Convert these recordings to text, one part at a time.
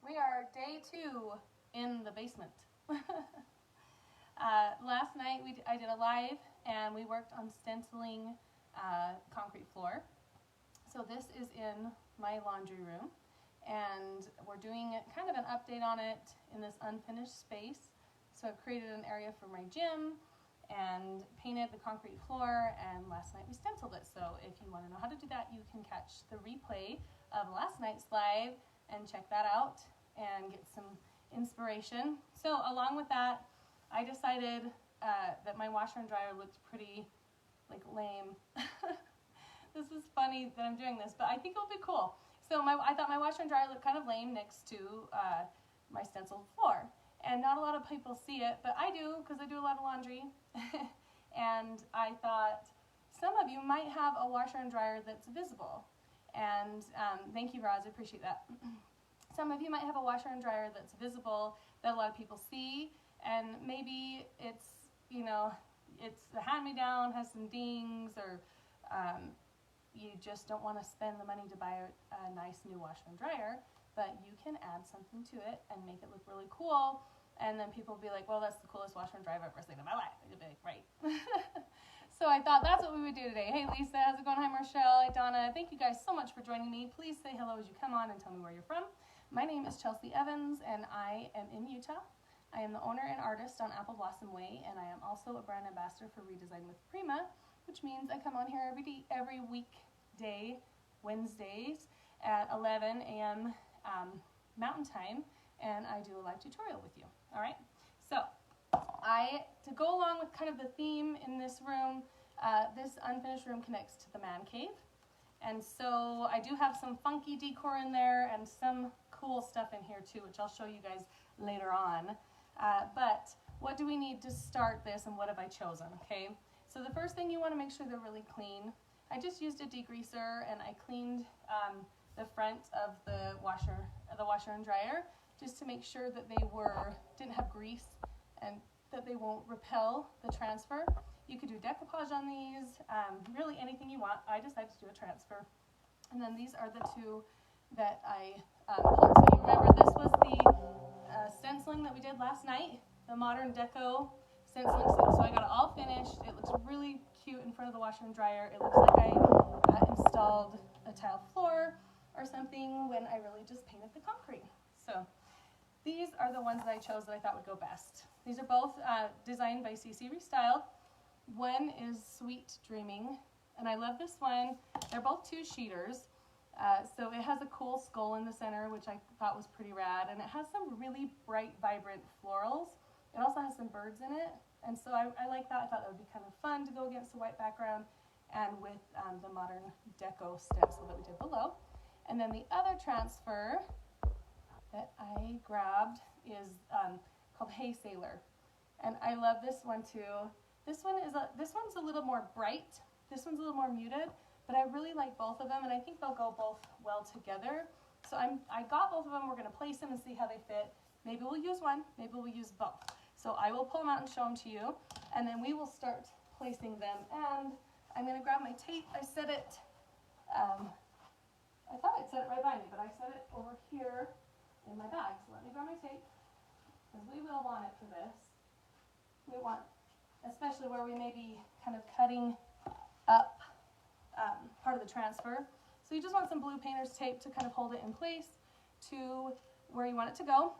We are day 2 in the basement. Last night I did a live and we worked on stenciling concrete floor. So this is in my laundry room and we're doing kind of an update on it in this unfinished space. So I've created an area for my gym and painted the concrete floor, and last night we stenciled it. So if you want to know how to do that, you can catch the replay of last night's live and check that out and get some inspiration. So along with that, I decided that my washer and dryer looked pretty lame. This is funny that I'm doing this, but I think it'll be cool. So I thought my washer and dryer looked kind of lame next to my stenciled floor. And not a lot of people see it, but I do because I do a lot of laundry. And I thought some of you might have a washer and dryer that's visible. And thank you, Roz, I appreciate that. Some of you might have a washer and dryer that's visible that a lot of people see, and maybe it's, it's a hand-me-down, has some dings, or you just don't want to spend the money to buy a nice new washer and dryer, but you can add something to it and make it look really cool, and then people will be like, well, that's the coolest washer and dryer I've ever seen in my life. You'll be like, right. So I thought that's what we would do today. Hey, Lisa, how's it going? Hi, Marshall. Hi, Donna. Thank you guys so much for joining me. Please say hello as you come on and tell me where you're from. My name is Chelsea Evans, and I am in Utah. I am the owner and artist on Apple Blossom Way, and I am also a brand ambassador for Redesign with Prima, which means I come on here every weekday, Wednesdays at 11 a.m. Mountain Time, and I do a live tutorial with you. All right. So to go along with kind of the theme in this room, this unfinished room connects to the man cave. And so I do have some funky decor in there and some cool stuff in here too, which I'll show you guys later on. But what do we need to start this, and what have I chosen? Okay. So the first thing, you want to make sure they're really clean. I just used a degreaser and I cleaned the front of the washer and dryer, just to make sure that they didn't have grease and that they won't repel the transfer. You could do decoupage on these, really anything you want. I decided to do a transfer. And then these are the two that I pulled. So you remember this was the stenciling that we did last night, the modern deco stenciling. So I got it all finished. It looks really cute in front of the washer and dryer. It looks like I installed a tile floor or something when I really just painted the concrete. So these are the ones that I chose that I thought would go best. These are both designed by CeCe Restyled. One is Sweet Dreaming, and I love this one. They're both 2-sheeters. So it has a cool skull in the center, which I thought was pretty rad, and it has some really bright, vibrant florals. It also has some birds in it, and so I like that. I thought that would be kind of fun to go against the white background and with the modern deco stencil that we did below. And then the other transfer that I grabbed is called Hey Sailor, and I love this one too. This one's a little more bright. This one's a little more muted, but I really like both of them, and I think they'll go both well together. So I got both of them. We're going to place them and see how they fit. Maybe we'll use one, maybe we'll use both. So I will pull them out and show them to you, and then we will start placing them. And I'm going to grab my tape. I set it, I thought I'd set it right by me, but I set it over here in my bag. So let me grab my tape, because we will want it for this. We want, especially where we may be kind of cutting up part of the transfer. So you just want some blue painter's tape to kind of hold it in place to where you want it to go.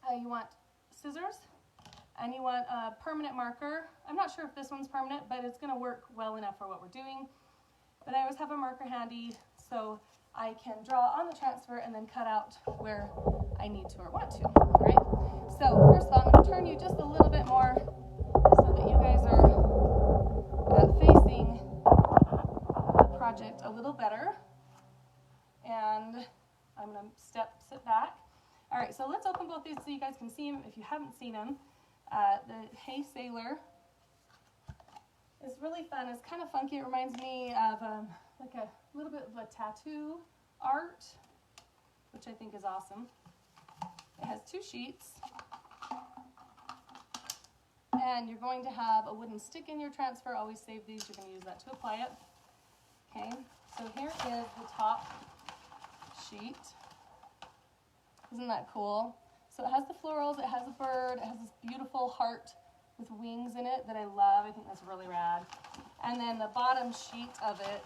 You want scissors, and you want a permanent marker. I'm not sure if this one's permanent, but it's going to work well enough for what we're doing. But I always have a marker handy so I can draw on the transfer and then cut out where I need to or want to. All right? So first of all, I'm going to turn you just a little bit more so that you guys are facing the project a little better. And I'm going to sit back. All right, so let's open both these so you guys can see them if you haven't seen them. The Hey Sailor is really fun. It's kind of funky. It reminds me of like a little bit of a tattoo art, which I think is awesome. It has 2 sheets. And you're going to have a wooden stick in your transfer. Always save these. You're going to use that to apply it. Okay, so here is the top sheet. Isn't that cool? So it has the florals, it has a bird, it has this beautiful heart with wings in it that I love. I think that's really rad. And then the bottom sheet of it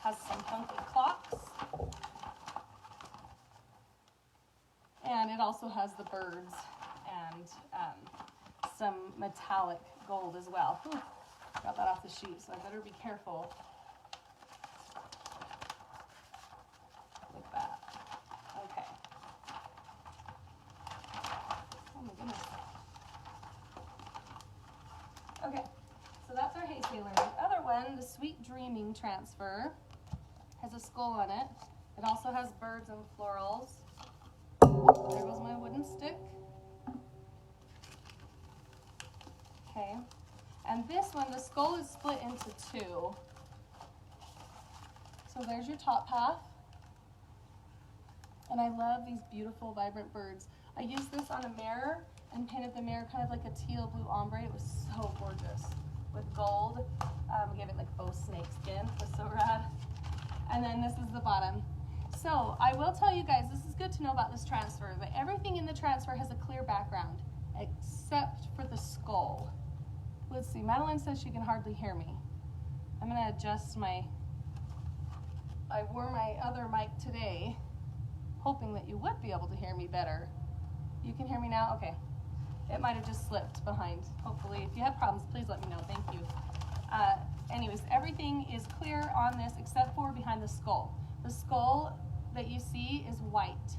has some funky clocks. And it also has the birds and some metallic gold as well. Whew, got that off the sheet, so I better be careful. Like that. Okay. Oh my goodness. Okay, so that's our Hay Sailor. The other one, the Sweet Dreaming transfer, has a skull on it. It also has birds and florals. There goes my wooden stick. Okay, and this one, the skull is split into two. So there's your top half. And I love these beautiful, vibrant birds. I used this on a mirror and painted the mirror kind of like a teal blue ombre. It was so gorgeous with gold. Gave it like faux snake skin. It was so rad. And then this is the bottom. So I will tell you guys, this is good to know about this transfer, that everything in the transfer has a clear background except for the skull. Let's see, Madeline says she can hardly hear me. I'm gonna adjust I wore my other mic today, hoping that you would be able to hear me better. You can hear me now? Okay. It might have just slipped behind. Hopefully, if you have problems, please let me know. Thank you. Anyways, everything is clear on this except for behind the skull. The skull that you see is white.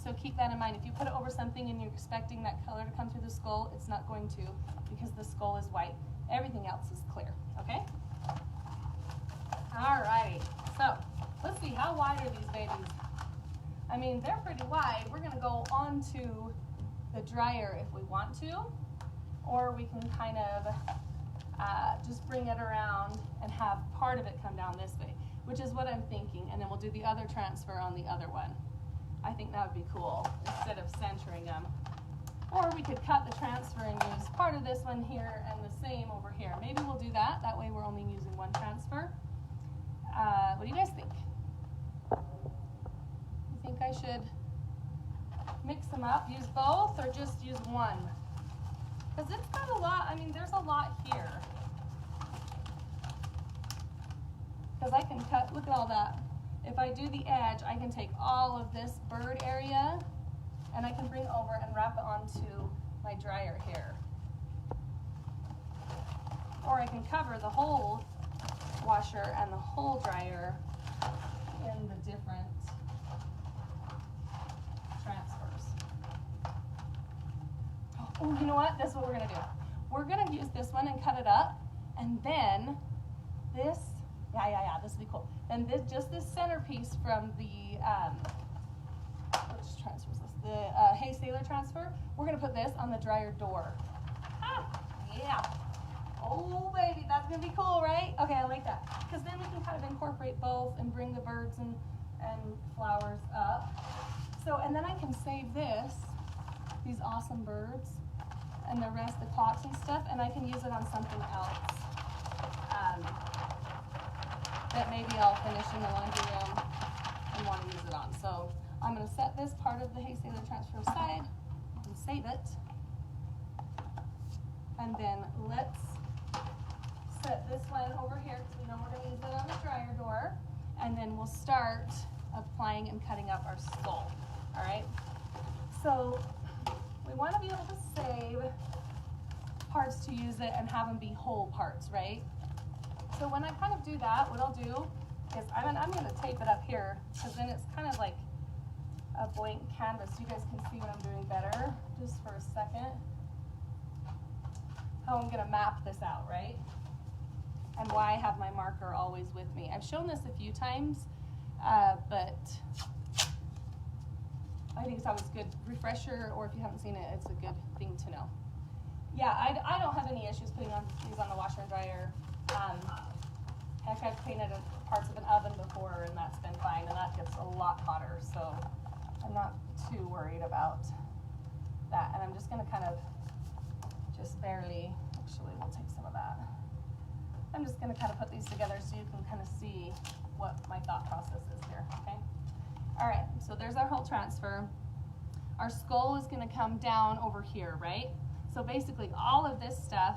So keep that in mind. If you put it over something and you're expecting that color to come through the skull, it's not going to, because the skull is white. Everything else is clear, okay? All right, so let's see, how wide are these babies? I mean, they're pretty wide. We're gonna go onto the dryer if we want to, or we can kind of just bring it around and have part of it come down this way, which is what I'm thinking, and then we'll do the other transfer on the other one. I think that would be cool, instead of centering them. Or we could cut the transfer and use part of this one here and the same over here. Maybe we'll do that. That way we're only using one transfer. What do you guys think? You think I should mix them up, use both, or just use one? Because it's got a lot, I mean, there's a lot here. Because I can cut, look at all that. If I do the edge, I can take all of this bird area and I can bring over and wrap it onto my dryer here. Or I can cover the whole washer and the whole dryer in the different transfers. Oh, you know what? This is what we're gonna do. We're gonna use this one and cut it up, and then this, this will be cool. Then just this centerpiece from the, which transfer is this? The Hay Sailor transfer. We're gonna put this on the dryer door. Yeah. Oh baby, that's gonna be cool, right? Okay, I like that. Because then we can kind of incorporate both and bring the birds and flowers up. So, and then I can save these awesome birds, and the rest, the clocks and stuff, and I can use it on something else. That maybe I'll finish in the laundry room and want to use it on. So I'm going to set this part of the Hay Sailor transfer aside and save it. And then let's set this one over here because we know we're going to use it on the dryer door. And then we'll start applying and cutting up our skull. All right? So we want to be able to save parts to use it and have them be whole parts, right? So when I kind of do that, what I'll do is I'm going to tape it up here, because then it's kind of like a blank canvas. You guys can see what I'm doing better, just for a second. How I'm going to map this out, right? And why I have my marker always with me. I've shown this a few times, but I think it's always a good refresher, or if you haven't seen it, it's a good thing to know. Yeah, I don't have any issues putting these on the washer and dryer. Heck, I've painted parts of an oven before, and that's been fine, and that gets a lot hotter, so I'm not too worried about that. And I'm just going to kind of just barely, actually we'll take some of that. I'm just going to kind of put these together so you can kind of see what my thought process is here, okay? All right, so there's our whole transfer. our skull is going to come down over here, right? So basically all of this stuff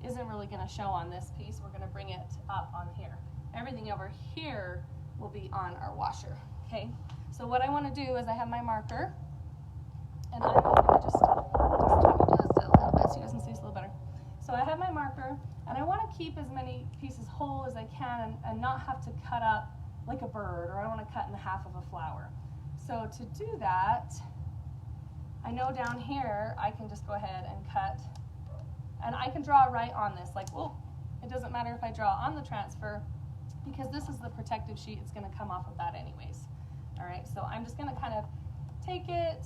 isn't really going to show on this piece. We're going to bring it up on here. Everything over here will be on our washer, okay? So what I want to do is I have my marker, and I'm going to just adjust it a little bit so you guys can see this a little better. So I have my marker, and I want to keep as many pieces whole as I can and not have to cut up like a bird, or I don't want to cut in half of a flower. So to do that, I know down here I can just go ahead and cut, and I can draw right on this, like, well, it doesn't matter if I draw on the transfer because this is the protective sheet. It's going to come off of that anyways. All right, so I'm just going to kind of take it,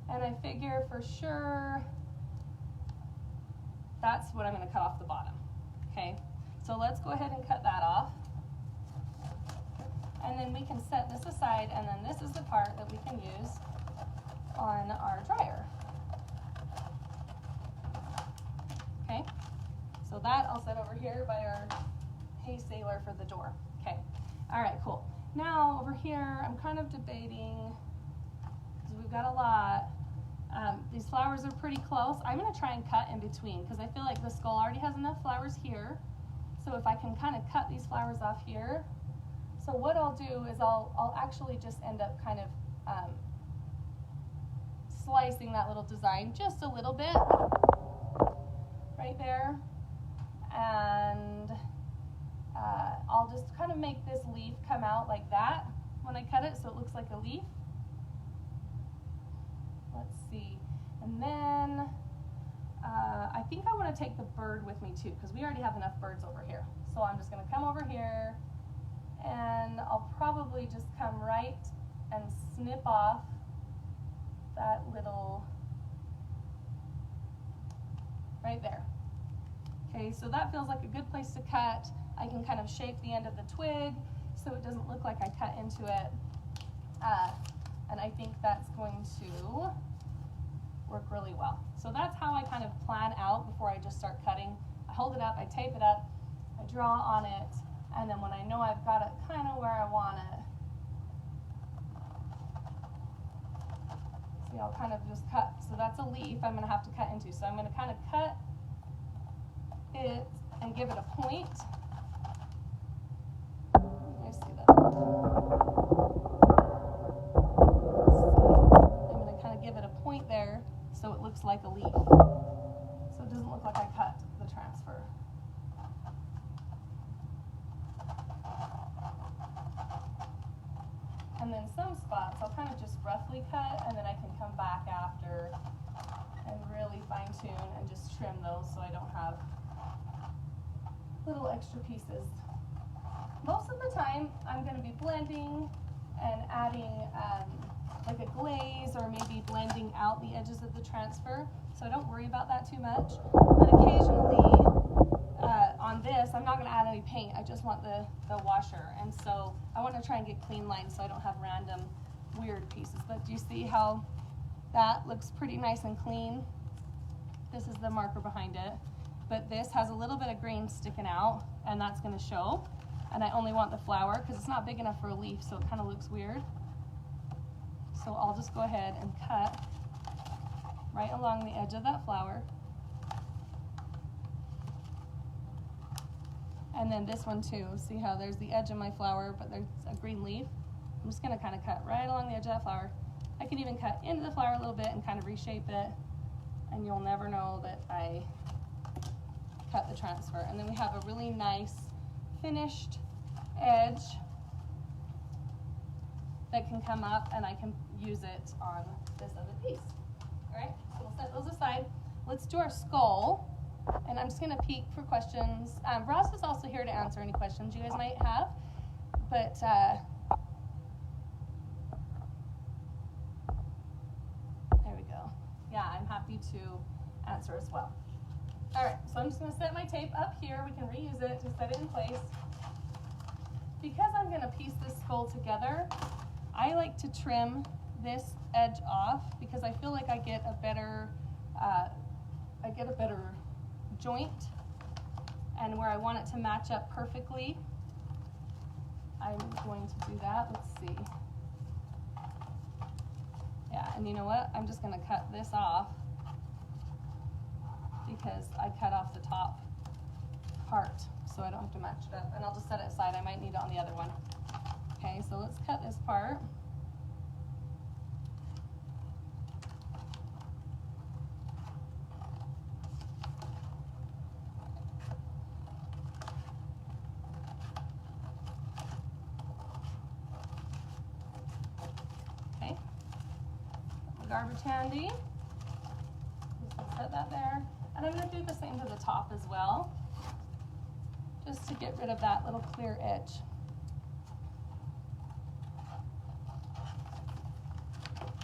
and I figure for sure that's what I'm going to cut off the bottom. Okay, so let's go ahead and cut that off. And then we can set this aside, and then this is the part that we can use on our dryer. Okay, so that I'll set over here by our Hey Sailor for the door. Okay, all right, cool. Now over here, I'm kind of debating, because we've got a lot. These flowers are pretty close. I'm going to try and cut in between, because I feel like the skull already has enough flowers here. So if I can kind of cut these flowers off here, so what I'll do is I'll actually just end up kind of slicing that little design just a little bit right there, and I'll just kind of make this leaf come out like that when I cut it, so it looks like a leaf. Let's see, and then I think I want to take the bird with me too, because we already have enough birds over here. So I'm just going to come over here, and I'll probably just come right and snip off that little, right there. Okay, so that feels like a good place to cut. I can kind of shape the end of the twig so it doesn't look like I cut into it. And I think that's going to work really well. So that's how I kind of plan out before I just start cutting. I hold it up, I tape it up, I draw on it, and then when I know I've got it kind of where I want it, see, I'll kind of just cut. So that's a leaf I'm going to have to cut into. So I'm going to kind of cut it and give it a point. I see that. I'm going to kind of give it a point there so it looks like a leaf. So it doesn't look like I cut the transfer. And then some spots I'll kind of just roughly cut, and then I can come back after and really fine tune and just trim those so I don't have little extra pieces. Most of the time I'm going to be blending and adding like a glaze, or maybe blending out the edges of the transfer, so I don't worry about that too much. But occasionally on this, I'm not going to add any paint. I just want the washer, and so I want to try and get clean lines so I don't have random weird pieces. But do you see how that looks pretty nice and clean? This is the marker behind it, but this has a little bit of grain sticking out, and that's going to show. And I only want the flower because it's not big enough for a leaf, so it kind of looks weird. So I'll just go ahead and cut right along the edge of that flower. And then this one too, see how there's the edge of my flower, but there's a green leaf. I'm just going to kind of cut right along the edge of that flower. I can even cut into the flower a little bit and kind of reshape it, and you'll never know that I cut the transfer. And then we have a really nice finished edge that can come up, and I can use it on this other piece. All right, so we'll set those aside. Let's do our skull. And I'm just going to peek for questions. Ross is also here to answer any questions you guys might have. But there we go. Yeah, I'm happy to answer as well. All right, so I'm just going to set my tape up here. We can reuse it to set it in place. Because I'm going to piece this skull together, I like to trim this edge off because I feel like I get a better joint, and where I want it to match up perfectly, I'm going to do that. Let's see. Yeah, And you know what? I'm just gonna cut this off because I cut off the top part, so I don't have to match it up. And I'll just set it aside. I might need it on the other one. Okay, so let's cut this part. Okay, garbage handy. Just set that there. And I'm going to do the same to the top as well, just to get rid of that little clear edge.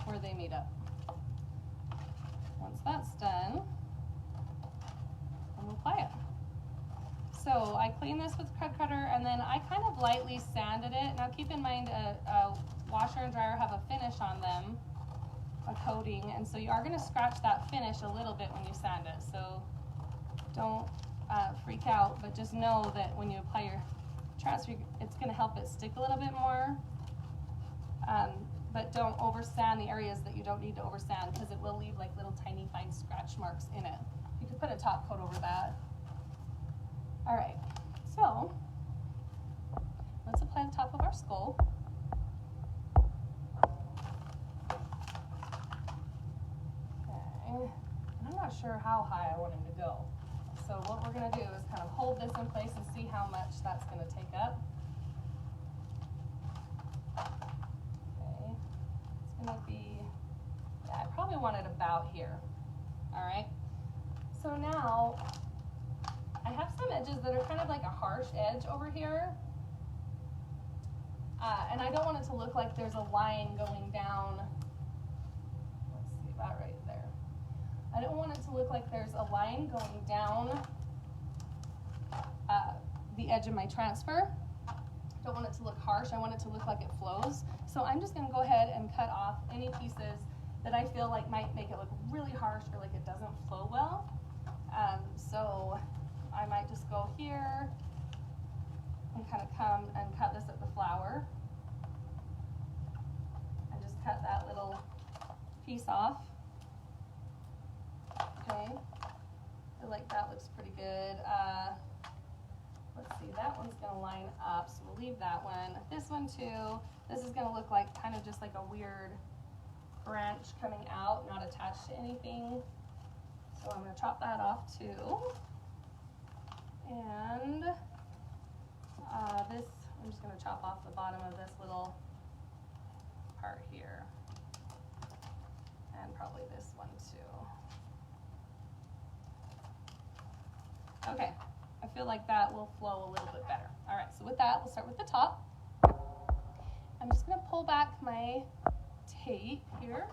Where they meet up. Once that's done, we'll apply it. So I clean this with Crud Cutter, and then I kind of lightly sanded it. Now keep in mind a washer and dryer have a finish on them, a coating, and so you are going to scratch that finish a little bit when you sand it. So don't freak out, but just know that when you apply your transfer, it's going to help it stick a little bit more. But don't over sand the areas that you don't need to over sand, because it will leave like little tiny fine scratch marks in it. You could put a top coat over that. All right, so let's apply the top of our skull. Okay, and I'm not sure how high I want him to go. So what we're gonna do is kind of hold this in place and see how much that's gonna take up. Gonna be, yeah, I probably want it about here. All right, so now I have some edges that are kind of like a harsh edge over here, and I don't want it to look like there's a line going down. Let's see, about right there. I don't want it to look like there's a line going down the edge of my transfer. Don't want it to look harsh. I want it to look like it flows. So I'm just going to go ahead and cut off any pieces that I feel like might make it look really harsh or like it doesn't flow well. So I might just go here and kind of come and cut this at the flower and just cut that little piece off. Okay, I feel like that looks pretty good. Let's see, that one's going to line up, so we'll leave that one. This one too, this is going to look like kind of just like a weird branch coming out, not attached to anything. So I'm going to chop that off too. And this, I'm just going to chop off the bottom of this little part here. And probably this one too. Okay. I feel like that will flow a little bit better. All right, so with that, we'll start with the top. I'm just going to pull back my tape here.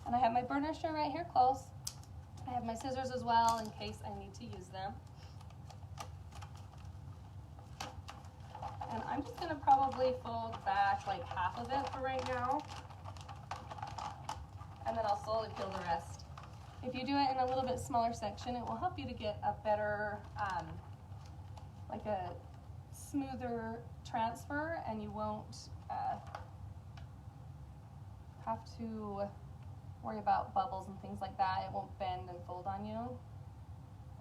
And I have my burnisher right here close. I have my scissors as well in case I need to use them. And I'm just going to probably fold back like half of it for right now. And then I'll slowly peel the rest. If you do it in a little bit smaller section, it will help you to get a better, like a smoother transfer, and you won't have to worry about bubbles and things like that. It won't bend and fold on you.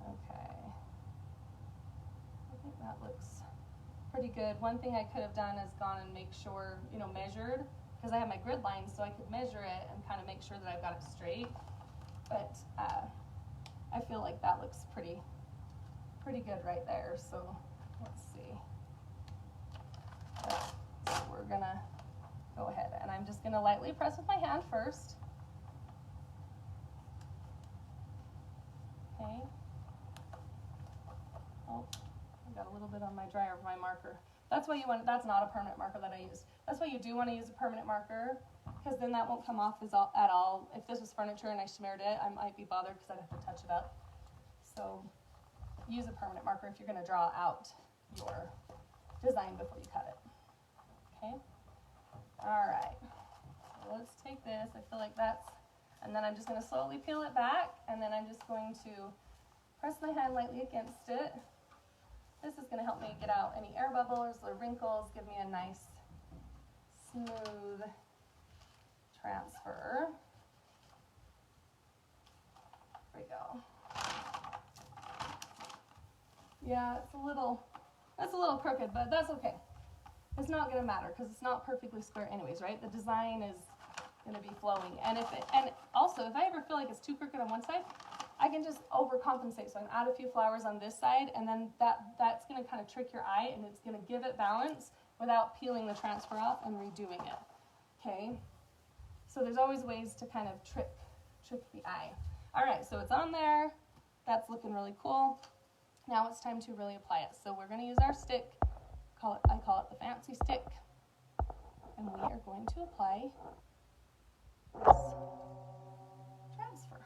Okay. I think that looks pretty good. One thing I could have done is gone and make sure, measured, because I have my grid lines, so I could measure it and kind of make sure that I've got it straight. But I feel like that looks pretty good right there. So let's see. So we're gonna go ahead, and I'm just gonna lightly press with my hand first. Okay. Oh, I got a little bit on my dryer of my marker. That's why you want, that's not a permanent marker that I use. That's why you do want to use a permanent marker, because then that won't come off at all. If this was furniture and I smeared it, I might be bothered because I'd have to touch it up. So use a permanent marker if you're going to draw out your design before you cut it. Okay? All right. So let's take this. I feel like that's, and then I'm just going to slowly peel it back, and then I'm just going to press my hand lightly against it. This is going to help me get out any air bubbles or wrinkles, give me a nice, smooth transfer. There we go. Yeah, that's a little crooked, but that's okay. It's not going to matter because it's not perfectly square anyways, right? The design is going to be flowing. And also, if I ever feel like it's too crooked on one side, I can just overcompensate. So I can add a few flowers on this side, and then that's going to kind of trick your eye, and it's going to give it balance without peeling the transfer off and redoing it. Okay? So there's always ways to kind of trick the eye. All right, so it's on there. That's looking really cool. Now it's time to really apply it. So we're going to use our stick. I call it the fancy stick. And we are going to apply this transfer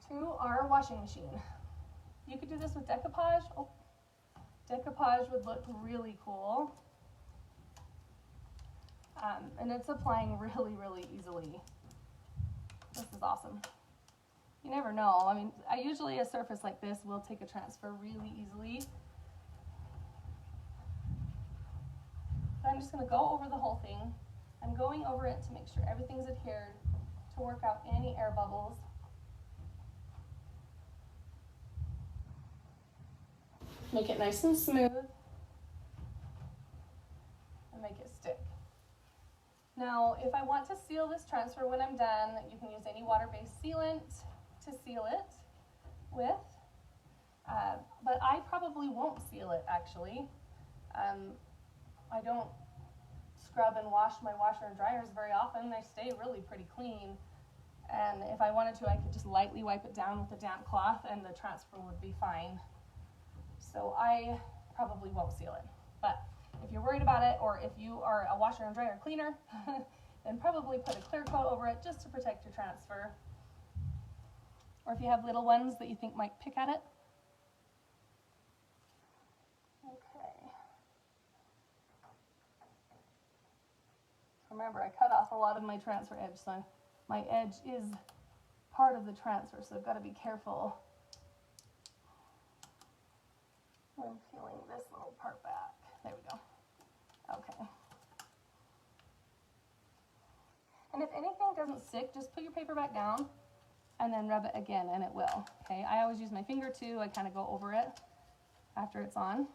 to our washing machine. You could do this with decoupage. Oh, decoupage would look really cool. And it's applying really, really easily. This is awesome. You never know. I mean, usually a surface like this will take a transfer really easily. But I'm just going to go over the whole thing. I'm going over it to make sure everything's adhered, to work out any air bubbles. Make it nice and smooth. And make it stick. Now, if I want to seal this transfer when I'm done, you can use any water-based sealant to seal it with. But I probably won't seal it, actually. I don't scrub and wash my washer and dryers very often. They stay really pretty clean. And if I wanted to, I could just lightly wipe it down with a damp cloth and the transfer would be fine. So I probably won't seal it. But if you're worried about it, or if you are a washer and dryer cleaner, then probably put a clear coat over it just to protect your transfer. Or if you have little ones that you think might pick at it. Okay. Remember, I cut off a lot of my transfer edge, so my edge is part of the transfer, so I've got to be careful when peeling this little part back. There we go. Okay. And if anything doesn't stick, just put your paper back down and then rub it again, and it will. Okay, I always use my finger too. I kind of go over it after it's on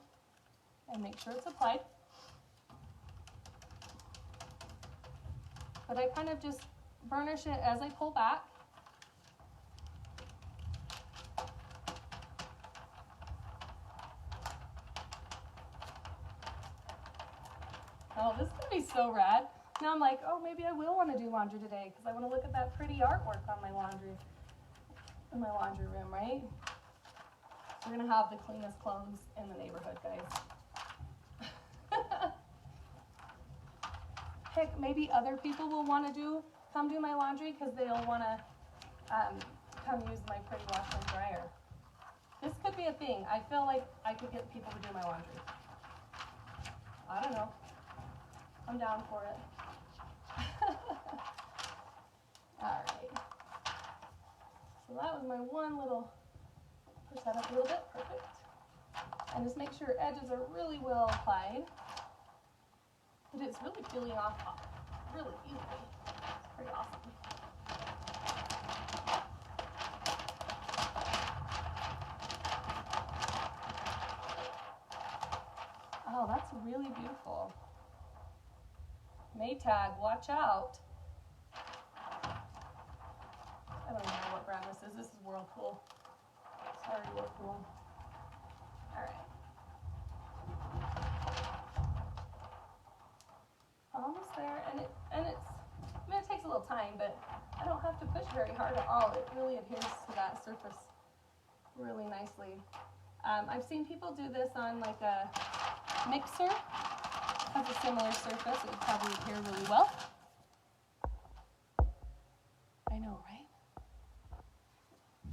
and make sure it's applied. But I kind of just burnish it as I pull back. Oh, this is going to be so rad. Now I'm like, oh, maybe I will want to do laundry today because I want to look at that pretty artwork on my laundry, in my laundry room, right? We're going to have the cleanest clothes in the neighborhood, guys. Heck, maybe other people will want to come do my laundry because they'll want to come use my pretty washer and dryer. This could be a thing. I feel like I could get people to do my laundry. I don't know. I'm down for it. Alright. So that was my one little, push that up a little bit, perfect. And just make sure edges are really well applied. But it's really peeling off really easily. It's pretty awesome. Oh, that's really beautiful. Maytag, watch out. I don't even know what brand this is. This is Whirlpool. Sorry, Whirlpool. Alright. Almost there, and it takes a little time, but I don't have to push very hard at all. It really adheres to that surface really nicely. I've seen people do this on like a mixer. Has a similar surface. It would probably adhere really well. I know, right?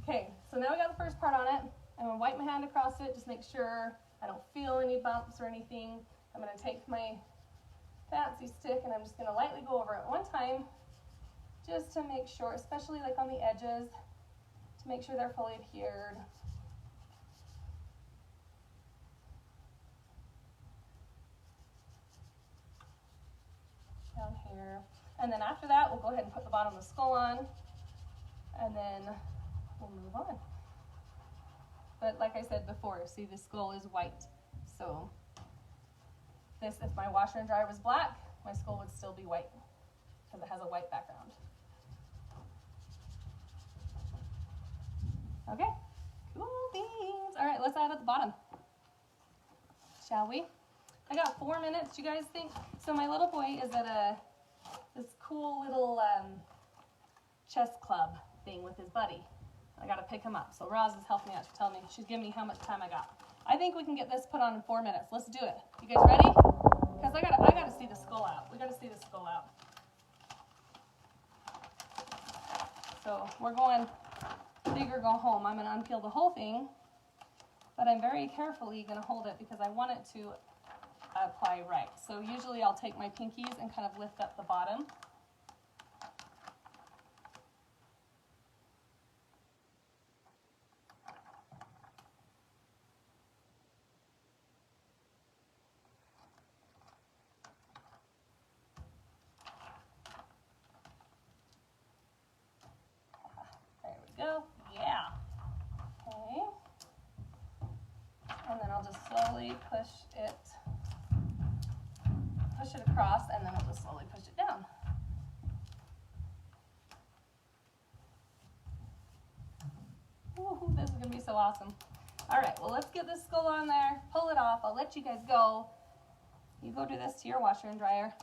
Okay, so now we got the first part on it. I'm going to wipe my hand across it, just make sure I don't feel any bumps or anything. I'm going to take my fancy stick and I'm just going to lightly go over it one time just to make sure, especially like on the edges, to make sure they're fully adhered. here. And then after that, we'll go ahead and put the bottom of the skull on, and then we'll move on. But like I said before, see, the skull is white. So this, if my washer and dryer was black, my skull would still be white because it has a white background. Okay, cool beans. All right, let's add at the bottom, shall we? I got 4 minutes, you guys think? So my little boy is at this cool little chess club thing with his buddy. I gotta pick him up. So Roz is helping me out. She's telling me, she's giving me how much time I got. I think we can get this put on in 4 minutes. Let's do it. You guys ready? Because I gotta see the skull out. We gotta see the skull out. So we're going big or go home. I'm gonna unpeel the whole thing, but I'm very carefully gonna hold it because I want it to apply right. So usually I'll take my pinkies and kind of lift up the bottom. Go. Yeah. Okay. And then I'll just slowly push it across, and then I'll just slowly push it down. Ooh, this is gonna be so awesome. All right, well, let's get this skull on there, pull it off. I'll let you guys go. You go do this to your washer and dryer.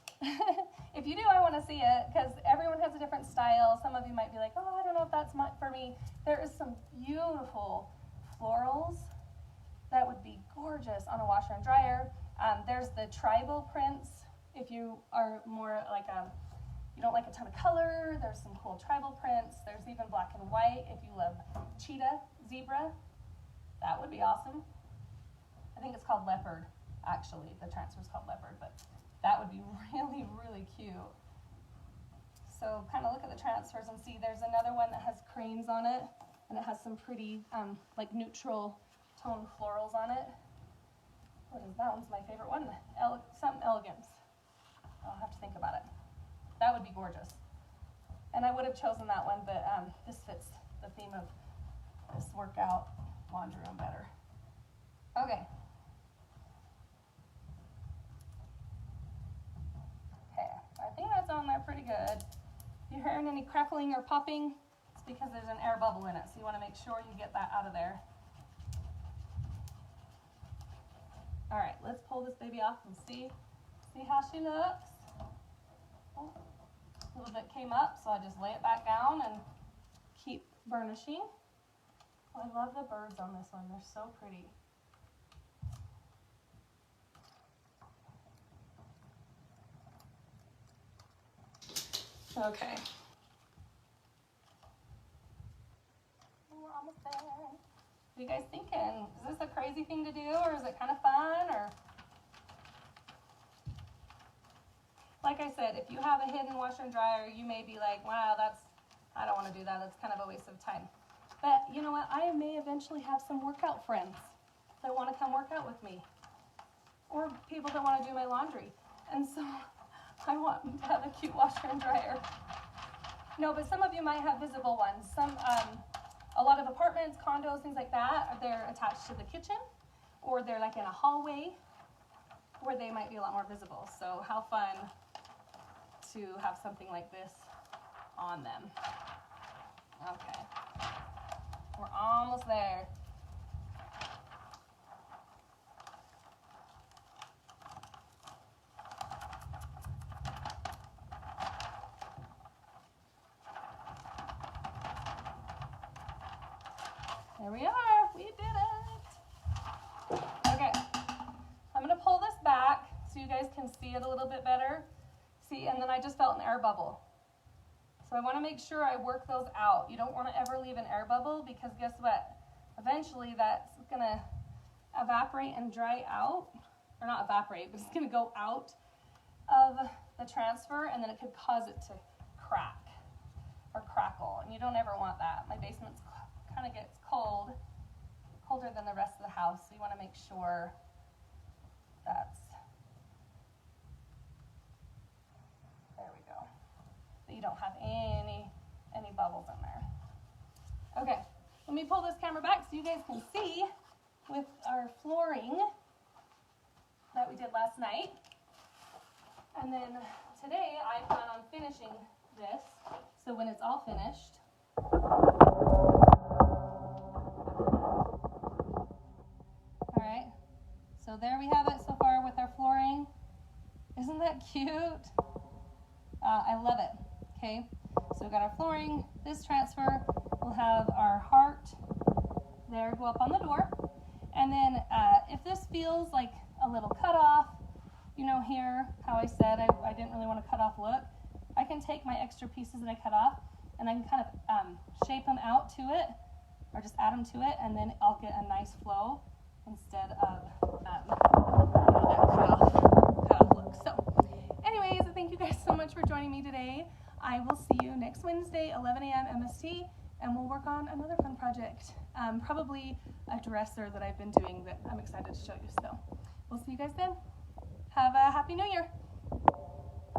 If you do, I want to see it because everyone has a different style. Some of you might be like, oh, I don't know if that's for me. There is some beautiful florals that would be gorgeous on a washer and dryer. There's the tribal prints. If you are more like you don't like a ton of color, there's some cool tribal prints. There's even black and white. If you love cheetah, zebra, that would be awesome. I think it's called leopard, actually. The transfer is called leopard, but that would be really, really cute. So kind of look at the transfers and see there's another one that has cranes on it, and it has some pretty like neutral tone florals on it. What is that one's my favorite one? Something elegance. I'll have to think about it. That would be gorgeous. And I would have chosen that one, but this fits the theme of this workout laundry room better. Okay. I think that's on there pretty good. If you're hearing any crackling or popping, it's because there's an air bubble in it, so you want to make sure you get that out of there. All right, let's pull this baby off and see how she looks. Oh, a little bit came up, so I just lay it back down and keep burnishing. Oh, I love the birds on this one. They're so pretty. Okay. We're almost there. What are you guys thinking? Is this a crazy thing to do, or is it kind of fun? Or like I said, if you have a hidden washer and dryer, you may be like, wow, I don't want to do that. That's kind of a waste of time. But you know what? I may eventually have some workout friends that want to come work out with me, or people that want to do my laundry. And so I want to have a cute washer and dryer. No, but some of you might have visible ones. A lot of apartments, condos, things like that, they're attached to the kitchen, or they're like in a hallway where they might be a lot more visible. So how fun to have something like this on them. Okay, we're almost there. There we are, we did it. Okay, I'm gonna pull this back so you guys can see it a little bit better. See, and then I just felt an air bubble. So I wanna make sure I work those out. You don't wanna ever leave an air bubble because guess what? Eventually that's gonna evaporate and dry out, or not evaporate, but it's gonna go out of the transfer, and then it could cause it to crack or crackle, and you don't ever want that. My basement's kind of gets colder than the rest of the house, so you want to make sure that's, there we go. bubbles in there. Okay, let me pull this camera back so you guys can see with our flooring that we did last night. And then today I plan on finishing this, so when it's all finished, all right, so there we have it so far with our flooring. Isn't that cute? I love it. Okay, so we've got our flooring, this transfer, we'll have our heart there go up on the door. And then if this feels like a little cut off, you know, here, how I said I didn't really want a cut off look, I can take my extra pieces that I cut off and I can kind of shape them out to it, or just add them to it, and then I'll get a nice flow instead of that cut off look. So anyways, thank you guys so much for joining me today. I will see you next Wednesday, 11 a.m. MST, and we'll work on another fun project, probably a dresser that I've been doing that I'm excited to show you. So we'll see you guys then. Have a Happy New Year.